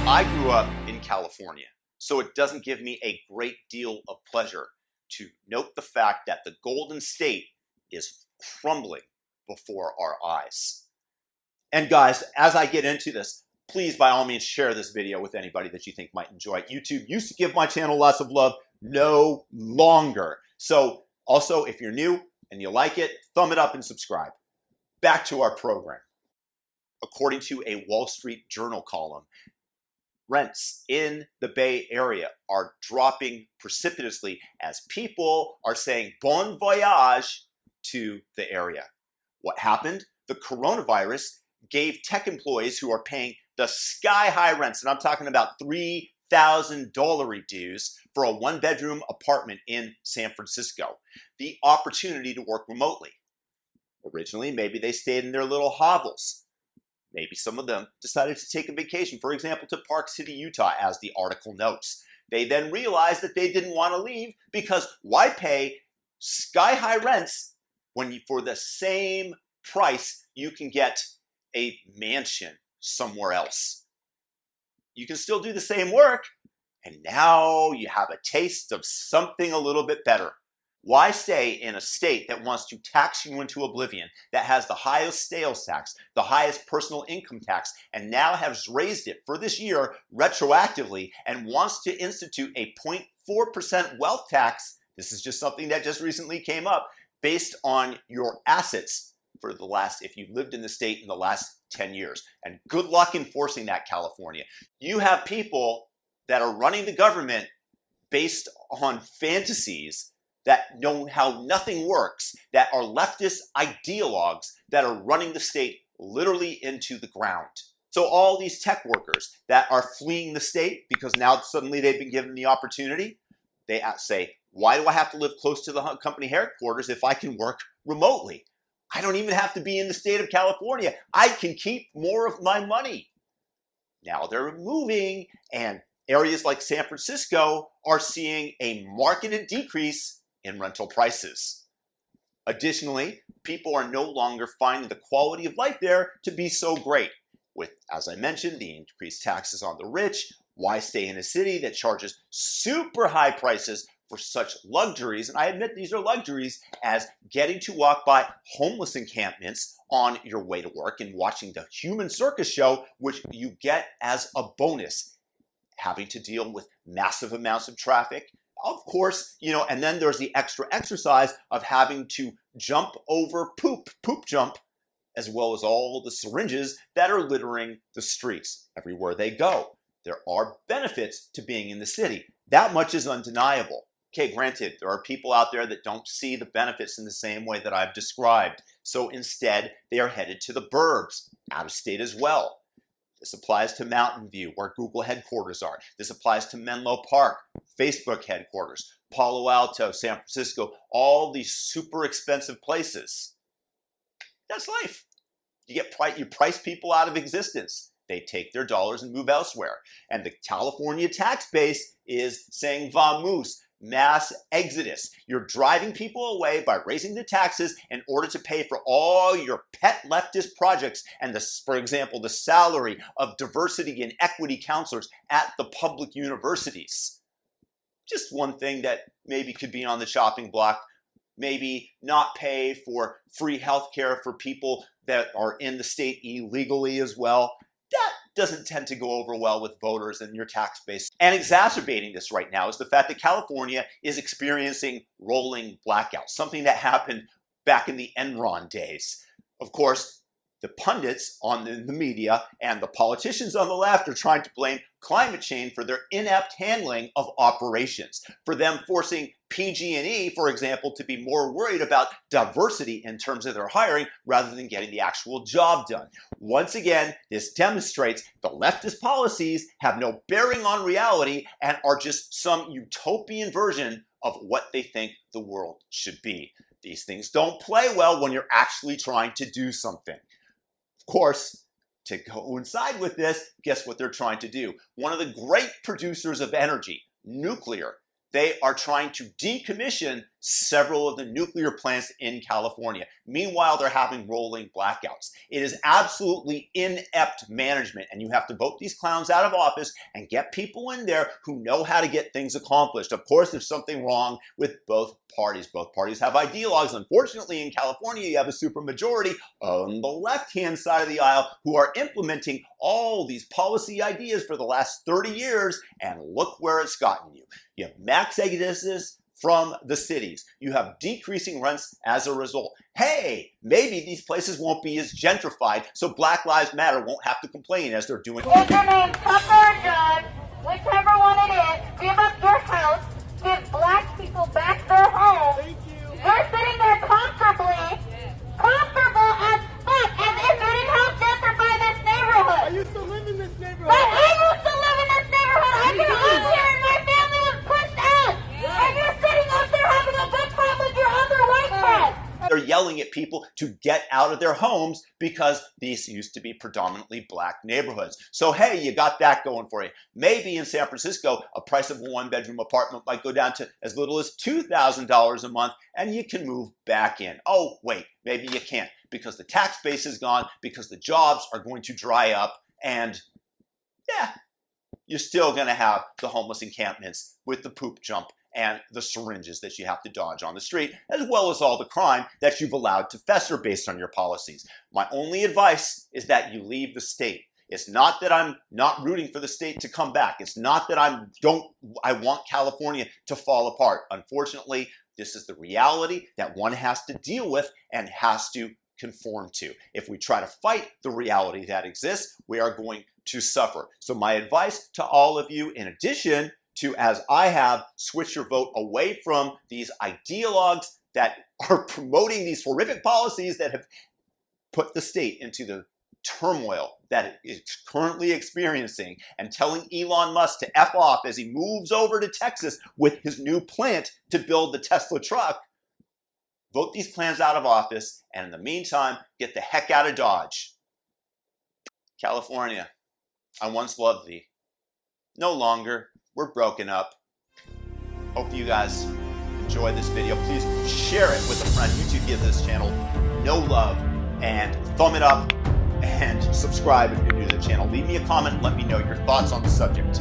I grew up in California, so it doesn't give me a great deal of pleasure to note the fact that the Golden State is crumbling before our eyes. And guys, as I get into this, please by all means share this video with anybody that you think might enjoy it. YouTube used to give my channel lots of love, no longer. So also, if you're new and you like it, thumb it up and subscribe. Back to our program. According to a Wall Street Journal column, rents in the Bay Area are dropping precipitously as people are saying bon voyage to the area. What happened? The coronavirus gave tech employees who are paying the sky-high rents, and I'm talking about $3,000 dues for a one-bedroom apartment in San Francisco, the opportunity to work remotely. Originally, maybe they stayed in their little hovels. Maybe some of them decided to take a vacation, for example, to Park City, Utah, as the article notes. They then realized that they didn't want to leave because why pay sky-high rents when for the same price you can get a mansion somewhere else? You can still do the same work, and now you have a taste of something a little bit better. Why stay in a state that wants to tax you into oblivion, that has the highest sales tax, the highest personal income tax, and now has raised it for this year retroactively and wants to institute a 0.4% wealth tax? This is just something that just recently came up based on your assets for the last, if you've lived in the state in the last 10 years. And good luck enforcing that, California. You have people that are running the government based on fantasies that know how nothing works, that are leftist ideologues that are running the state literally into the ground. So all these tech workers that are fleeing the state because now suddenly they've been given the opportunity, they say, why do I have to live close to the company headquarters if I can work remotely? I don't even have to be in the state of California. I can keep more of my money. Now they're moving, and areas like San Francisco are seeing a marketed decrease in rental prices. Additionally, people are no longer finding the quality of life there to be so great. With, as I mentioned, the increased taxes on the rich, why stay in a city that charges super high prices for such luxuries? And I admit these are luxuries, as getting to walk by homeless encampments on your way to work and watching the human circus show, which you get as a bonus. Having to deal with massive amounts of traffic, of course, and then there's the extra exercise of having to jump over poop jump, as well as all the syringes that are littering the streets everywhere they go. There are benefits to being in the city. That much is undeniable. Okay, granted, there are people out there that don't see the benefits in the same way that I've described. So instead, they are headed to the burbs, out of state as well. This applies to Mountain View, where Google headquarters are. This applies to Menlo Park, Facebook headquarters, Palo Alto, San Francisco, all these super expensive places. That's life. You price people out of existence. They take their dollars and move elsewhere. And the California tax base is saying vamoose, mass exodus. You're driving people away by raising the taxes in order to pay for all your pet leftist projects and, for example, the salary of diversity and equity counselors at the public universities. Just one thing that maybe could be on the chopping block. Maybe not pay for free health care for people that are in the state illegally as well. That doesn't tend to go over well with voters and your tax base. And exacerbating this right now is the fact that California is experiencing rolling blackouts, something that happened back in the Enron days. Of course, the pundits on the media and the politicians on the left are trying to blame climate change for their inept handling of operations, for them forcing PG&E, for example, to be more worried about diversity in terms of their hiring rather than getting the actual job done. Once again, this demonstrates the leftist policies have no bearing on reality and are just some utopian version of what they think the world should be. These things don't play well when you're actually trying to do something. Of course, to coincide with this, guess what they're trying to do? One of the great producers of energy, nuclear, they are trying to decommission several of the nuclear plants in California. Meanwhile, they're having rolling blackouts. It is absolutely inept management, and you have to vote these clowns out of office and get people in there who know how to get things accomplished. Of course, there's something wrong with both parties. Both parties have ideologues. Unfortunately, in California, you have a supermajority on the left-hand side of the aisle who are implementing all these policy ideas for the last 30 years, and look where it's gotten you. You have max exoduses from the cities. You have decreasing rents as a result. Hey, maybe these places won't be as gentrified, so Black Lives Matter won't have to complain as they're doing. If your name's Tucker or Judd, whichever one it is, give up your house, give black people back their home. Thank you. You're sitting there comfortably, comfortable as fuck, as if you didn't have gentrify this neighborhood. I used to live in this neighborhood. But I used to live in this neighborhood. I grew up here and my family was pushed out. And you're sitting up there having a good time with your other white friends. They're yelling at people to get out of their homes because these used to be predominantly black neighborhoods. So hey, you got that going for you. Maybe in San Francisco, a price of a one-bedroom apartment might go down to as little as $2,000 a month, and you can move back in. Oh, wait, maybe you can't, because the tax base is gone, because the jobs are going to dry up, and yeah, you're still going to have the homeless encampments with the poop jump and the syringes that you have to dodge on the street, as well as all the crime that you've allowed to fester based on your policies. My only advice is that you leave the state. It's not that I'm not rooting for the state to come back. It's not that I want California to fall apart. Unfortunately, this is the reality that one has to deal with and has to conform to. If we try to fight the reality that exists, we are going to suffer. So my advice to all of you, in addition to, as I have, switch your vote away from these ideologues that are promoting these horrific policies that have put the state into the turmoil that it is currently experiencing, and telling Elon Musk to F off as he moves over to Texas with his new plant to build the Tesla truck. Vote these plans out of office, and in the meantime, get the heck out of Dodge. California, I once loved thee. No longer. We're broken up. Hope you guys enjoy this video. Please share it with a friend. YouTube gives this channel no love, and thumb it up and subscribe if you're new to the channel. Leave me a comment and let me know your thoughts on the subject.